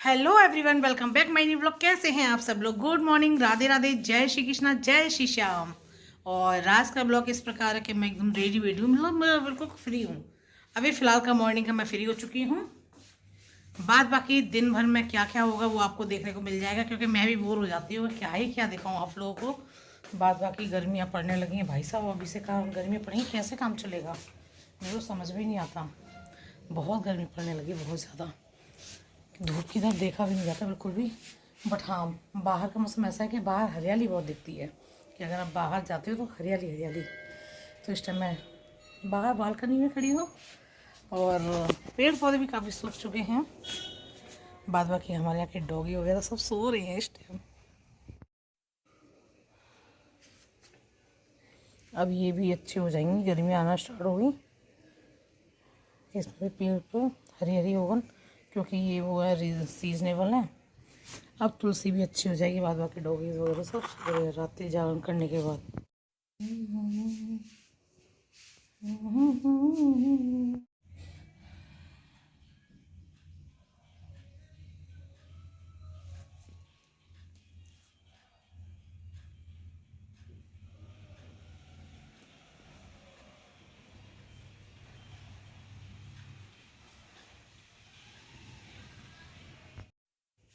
Hello everyone, welcome back my new blog. कैसे हैं आप सब लोग? गुड मॉर्निंग, राधे राधे, जय श्री कृष्णा, जय श्री श्याम। और राज का ब्लॉग इस प्रकार है कि मैं एकदम रेडी वेडी हूँ, मतलब मैं बिल्कुल फ्री हूँ। अभी फ़िलहाल का मॉर्निंग का मैं फ्री हो चुकी हूँ। बाद बाकी दिन भर में क्या क्या होगा वो आपको देखने को मिल जाएगा, क्योंकि मैं भी बोर हो जाती हूँ। क्या ही क्या दिखाऊँ आप लोगों को। बाद बाकी गर्मियाँ पड़ने लगी हैं भाई साहब। अभी से काम गर्मियाँ पड़ेंगी, कैसे काम चलेगा मेरे को समझ भी नहीं आता। बहुत गर्मी पड़ने लगी, बहुत ज़्यादा। धूप की तरफ देखा भी नहीं जाता बिल्कुल भी। बट हाँ, बाहर का मौसम ऐसा है कि बाहर हरियाली बहुत दिखती है, कि अगर आप बाहर जाते हो तो हरियाली हरियाली। तो इस टाइम मैं बाहर बालकनी में खड़ी हूँ और पेड़ पौधे भी काफ़ी सूख चुके हैं। बाद बाकी हमारे यहाँ के डॉगी वगैरह सब सो रहे हैं इस टाइम। अब ये भी अच्छे हो जाएंगी, गर्मी आना स्टार्ट हो गई। इसमें भी पेड़ पर हरी हरी होगा, क्योंकि ये वो है सीजनेबल है। अब तुलसी भी अच्छी हो जाएगी। बाद बाकी डॉगीज वगैरह सब रात जागरण करने के बाद।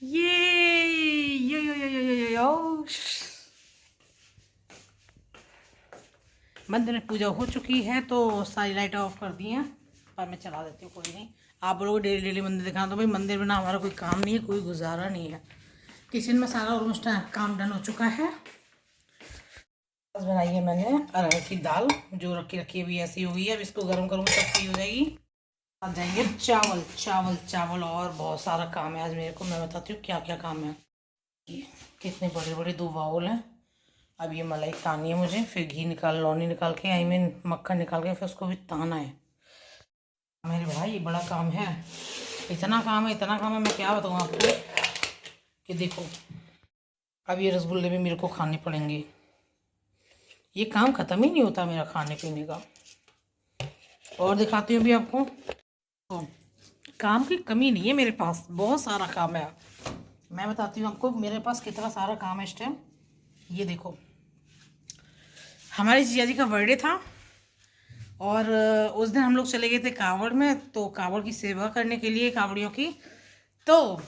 ये यो मंदिर में पूजा हो चुकी है तो सारी लाइटें ऑफ कर दी हैं, पर मैं चला देती हूँ, कोई नहीं। आप लोगों को डेली डेली मंदिर दिखाना, तो भाई मंदिर में ना हमारा कोई काम नहीं है, कोई गुजारा नहीं है। किचन में सारा ऑलमोस्ट काम डन हो चुका है। बस बनाई है मैंने अरहर की दाल, जो रखी रखी है, भी ऐसी हुई है। अब इसको गर्म करूँगी तब सही हो जाएगी। आ जाएंगे चावल चावल चावल, और बहुत सारा काम है आज मेरे को। मैं बताती हूँ क्या क्या काम है। ये कितने बड़े बड़े 2 बाउल हैं। अब ये मलाई तानी है मुझे, फिर घी निकाल, लौनी निकाल के, आई मीन मक्खन निकाल के, फिर उसको भी ताना है। मेरे भाई ये बड़ा काम है, इतना काम है, इतना काम है, मैं क्या बताऊँ आपको। कि देखो, अब ये रसगुल्ले भी मेरे को खाने पड़ेंगे। ये काम ख़त्म ही नहीं होता मेरा खाने पीने का। और दिखाती हूँ अभी आपको। तो काम की कमी नहीं है मेरे पास, बहुत सारा काम है। मैं बताती हूँ आपको मेरे पास कितना सारा काम है इस टाइम। ये देखो, हमारे जीजा जी का बर्थडे था और उस दिन हम लोग चले गए थे कांवड़ में, तो कांवड़ की सेवा करने के लिए, कांवड़ियों की। तो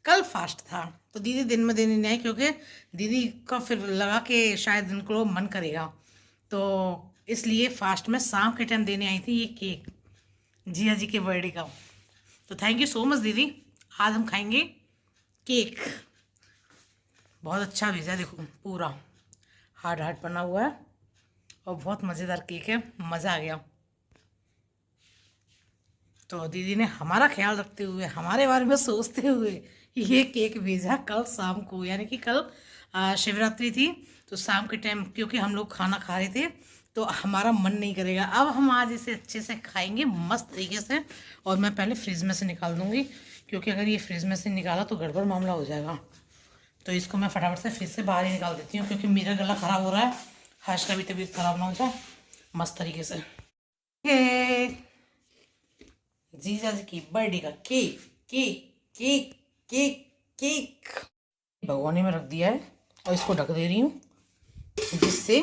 कल फास्ट था, तो दीदी दिन में देने नहीं आई, क्योंकि दीदी का फिर लगा कि शायद उनको मन करेगा, तो इसलिए फास्ट में शाम के टाइम देने आई थी ये केक, जिया जी के बर्थडे का। तो थैंक यू सो मच दीदी। आज हम खाएंगे केक। बहुत अच्छा भेजा, देखो पूरा हार्ड हार्ड बना हुआ है और बहुत मज़ेदार केक है, मज़ा आ गया। तो दीदी ने हमारा ख्याल रखते हुए, हमारे बारे में सोचते हुए ये केक भेजा कल शाम को, यानी कि कल शिवरात्रि थी। तो शाम के टाइम क्योंकि हम लोग खाना खा रहे थे, तो हमारा मन नहीं करेगा। अब हम आज इसे अच्छे से खाएंगे मस्त तरीके से। और मैं पहले फ्रिज में से निकाल दूँगी, क्योंकि अगर ये फ्रिज में से निकाला तो गड़बड़ मामला हो जाएगा। तो इसको मैं फटाफट से फ्रिज से बाहर ही निकाल देती हूँ, क्योंकि मेरा गला ख़राब हो रहा है, हर्ष का भी तबीयत ख़राब ना हो जाए। मस्त तरीके से जीजा जी की बर्थडे का cake cake cake cake cake भगोने में रख दिया है और इसको ढक दे रही हूँ, जिससे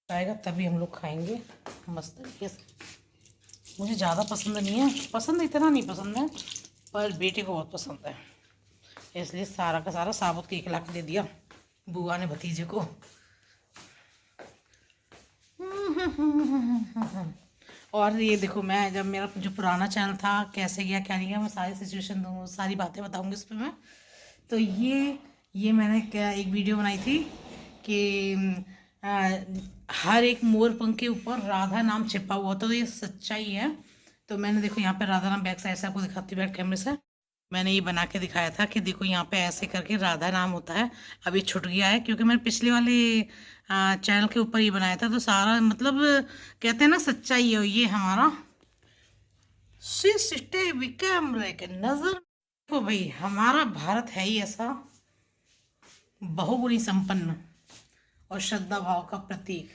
आएगा तभी हम लोग खाएंगे मस्त तरीके से। मुझे ज़्यादा पसंद नहीं है, पसंद इतना नहीं पसंद है, पर बेटे को बहुत पसंद है, इसलिए सारा का सारा साबुत केक ला के दे दिया बुआ ने भतीजे को। और ये देखो, मैं जब मेरा जो पुराना चैनल था, कैसे गया क्या नहीं गया, मैं सारी सिचुएशन दूँगी, सारी बातें बताऊँगी उस पर मैं। तो ये मैंने क्या एक वीडियो बनाई थी कि हर एक मोर पंख के ऊपर राधा नाम छिपा हुआ था, तो ये सच्चाई है। तो मैंने देखो यहाँ पे राधा नाम बैक साइड से आपको दिखाती हूँ बैक कैमरे से। मैंने ये बना के दिखाया था कि देखो यहाँ पे ऐसे करके राधा नाम होता है। अब ये छूट गया है, क्योंकि मैंने पिछले वाले चैनल के ऊपर ये बनाया था, तो सारा मतलब कहते हैं ना सच्चाई है ये हमारा। सीसीटीवी कैमरे के नजर देखो भाई, हमारा भारत है ही ऐसा बहुगुणी संपन्न और श्रद्धा भाव का प्रतीक।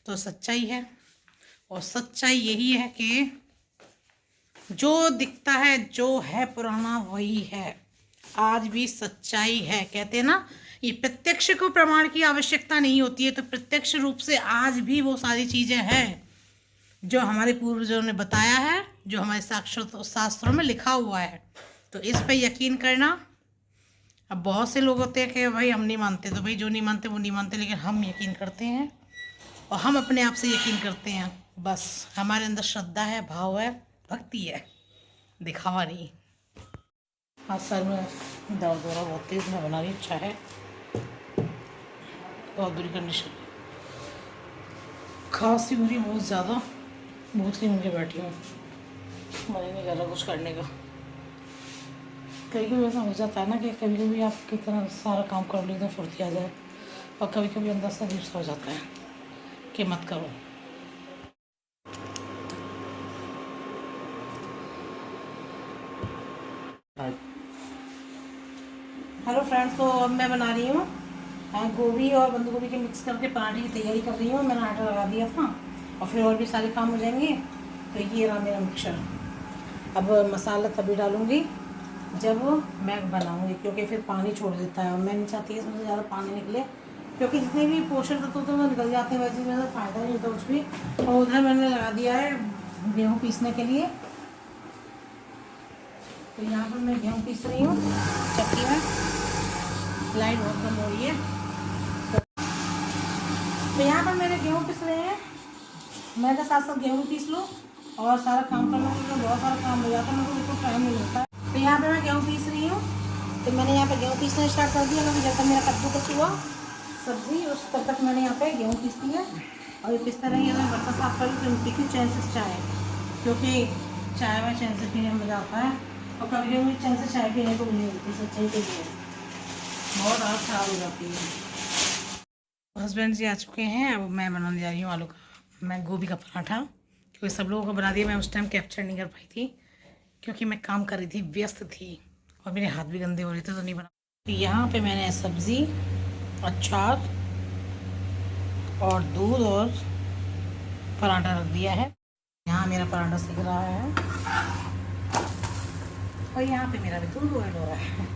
तो सच्चाई है, और सच्चाई यही है कि जो दिखता है, जो है पुराना वही है, आज भी सच्चाई है। कहते हैं ना, ये प्रत्यक्ष को प्रमाण की आवश्यकता नहीं होती है, तो प्रत्यक्ष रूप से आज भी वो सारी चीज़ें हैं जो हमारे पूर्वजों ने बताया है, जो हमारे शास्त्रों में लिखा हुआ है। तो इस पे यकीन करना। अब बहुत से लोग होते हैं कि भाई हम नहीं मानते, तो भाई जो नहीं मानते वो नहीं मानते, लेकिन हम यकीन करते हैं और हम अपने आप से यकीन करते हैं। बस हमारे अंदर श्रद्धा है, भाव है, भक्ति है, दिखावा नहीं। हाँ, सर में दर्द हो रहा बहुत तेज़। मैं बना रही हूँ चाय, बहुत बुरी कंडीशन, खांसी बुरी बहुत ज़्यादा, भूत की मुझे बैठी हूँ, मन ही नहीं कर रहा कुछ करने का। कभी कभी ऐसा हो जाता है ना कि कभी कभी आप कितना सारा काम कर लो तो फुर्ती आ जाए, और कभी कभी अंदर से अजीब सा हो जाता है कि मत करो। हेलो फ्रेंड्स, तो अब मैं बना रही हूँ गोभी और बंद गोभी के मिक्स करके पराठे की तैयारी कर रही हूँ। मैंने आटा लगा दिया था और फिर और भी सारे काम हो जाएंगे। तो ये रहा मेरा मिक्सचर। अब मसाला तभी डालूँगी जब मैं बनाऊँगी, क्योंकि फिर पानी छोड़ देता है और मैं नहीं चाहती इसमें से ज़्यादा पानी निकले, क्योंकि जितने भी पोषक तत्व तो निकल जाते हैं, वैसे मेरा फ़ायदा नहीं होता कुछ भी। और उधर मैंने लगा दिया है गेहूँ पीसने के लिए। तो यहाँ पर मैं गेहूँ पीस रही हूँ चक्की में। लाइट बहुत कम हो रही है, तो यहाँ पर मेरे गेहूँ पीस रहे हैं। मैं तो साथ साथ गेहूँ पीस लूँ और सारा काम करना, तो बहुत सारा काम हो जाता है, मेरे को बिल्कुल टाइम नहीं मिलता। तो यहाँ पे मैं गेहूँ पीस रही हूँ। तो मैंने यहाँ पे गेहूँ पीसना स्टार्ट कर दिया, क्योंकि जब तक मेरा कद्दूकस हुआ सब्जी, उस तब तक मैंने यहाँ पे गेहूँ पीस लिया। और ये पिसता रहेंगे, मैं बर्तन साफ कर लूँ, फिर पी क्यों चैन से चाय, क्योंकि चाय में चैन से पीने में मज़ा आता है। और कभी कभी चैन से चाय पीने को नहीं होती, सच्चाई के लिए बहुत हालत ख़राब हो जाती है। हस्बैंड जी आ चुके हैं। अब मैं बनाने जा रही हूँ आलू का, मैं गोभी का पराठा, क्योंकि सब लोगों को बना दिया। मैं उस टाइम कैप्चर नहीं कर पाई थी, क्योंकि मैं काम कर रही थी, व्यस्त थी, और मेरे हाथ भी गंदे हो रहे थे, तो नहीं बना। तो यहाँ पे मैंने सब्ज़ी, अचार और दूध और पराठा रख दिया है। यहाँ मेरा पराठा सिक रहा है और यहाँ पे मेरा भी दूध बॉयल हो रहा है।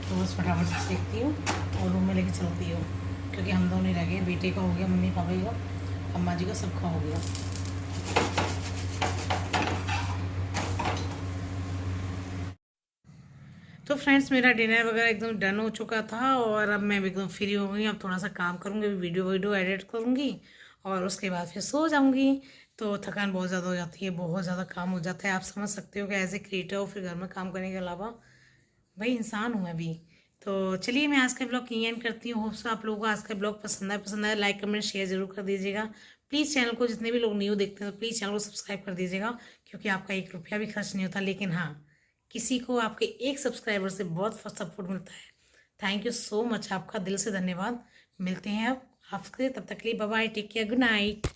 तो बस फटाफट से सेकती हूँ और रूम में लेके चलती हूँ, क्योंकि हम दोनों ही रह गए। बेटे का हो गया, मम्मी पापा का, अम्मा जी का, सबका हो गया। तो फ्रेंड्स, मेरा डिनर वगैरह एकदम डन हो चुका था और अब मैं एकदम फ्री हो गई। अब थोड़ा सा काम करूँगी, वीडियो एडिट करूँगी और उसके बाद फिर सो जाऊँगी। तो थकान बहुत ज़्यादा हो जाती है, बहुत ज़्यादा काम हो जाता है। आप समझ सकते हो कि एज ए क्रिएटर फिर घर में काम करने के अलावा भाई इंसान हूँ मैं भी। तो चलिए, मैं आज का ब्लॉग यहीं एंड करती हूँ। होप्स आप लोगों को आज का ब्लॉग पसंद आया, लाइक कमेंट शेयर जरूर कर दीजिएगा। प्लीज़ चैनल को, जितने भी लोग न्यू देखते हैं, तो प्लीज़ चैनल को सब्सक्राइब कर दीजिएगा, क्योंकि आपका 1 रुपया भी खर्च नहीं होता, लेकिन हाँ, किसी को आपके 1 सब्सक्राइबर से बहुत सपोर्ट मिलता है। थैंक यू सो मच, आपका दिल से धन्यवाद। मिलते हैं अब आपसे, तब तक के लिए bye bye, take care, good night.